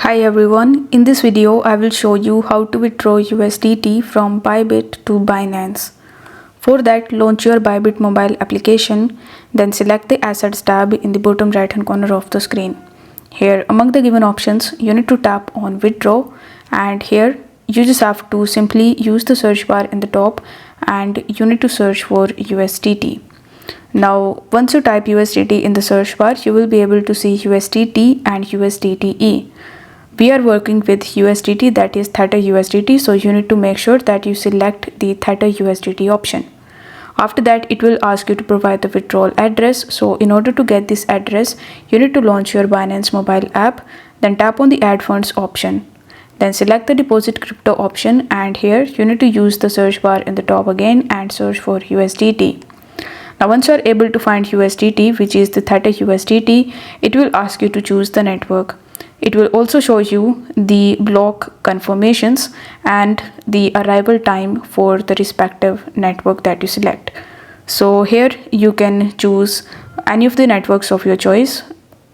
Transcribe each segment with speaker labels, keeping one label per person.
Speaker 1: Hi everyone, in this video I will show you how to withdraw USDT from Bybit to Binance. For that, launch your Bybit mobile application, then select the Assets tab in the bottom right hand corner of the screen. Here among the given options, you need to tap on withdraw, and here you just have to simply use the search bar in the top and you need to search for USDT. Now once you type USDT in the search bar, you will be able to see USDT and USDTE. We are working with USDT, that is Theta USDT, so you need to make sure that you select the Theta USDT option. After that, it will ask you to provide the withdrawal address. So in order to get this address, you need to launch your Binance mobile app, then tap on the add funds option. Then select the deposit crypto option, and here you need to use the search bar in the top again and search for USDT. Now once you are able to find USDT, which is the Theta USDT, it will ask you to choose the network. It will also show you the block confirmations and the arrival time for the respective network that you select. So here you can choose any of the networks of your choice,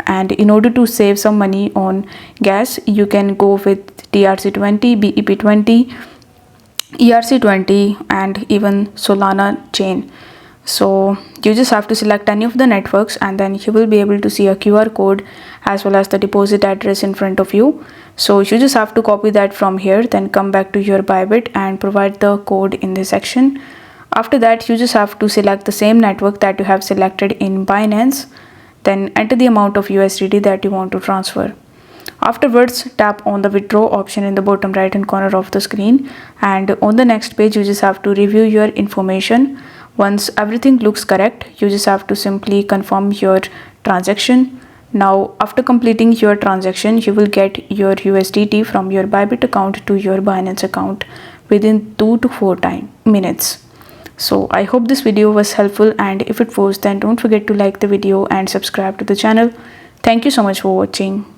Speaker 1: and in order to save some money on gas, you can go with TRC20, BEP20, ERC20 and even Solana chain. So you just have to select any of the networks, and then you will be able to see a QR code as well as the deposit address in front of you. So you just have to copy that from here, then come back to your Bybit and provide the code in this section. After that, you just have to select the same network that you have selected in Binance, then enter the amount of USDT that you want to transfer. Afterwards, tap on the withdraw option in the bottom right hand corner of the screen, and on the next page you just have to review your information. Once everything looks correct, you just have to simply confirm your transaction. Now after completing your transaction, you will get your USDT from your Bybit account to your Binance account within 2 to 4 minutes. So I hope this video was helpful, and if it was, then don't forget to like the video and subscribe to the channel. Thank you so much for watching.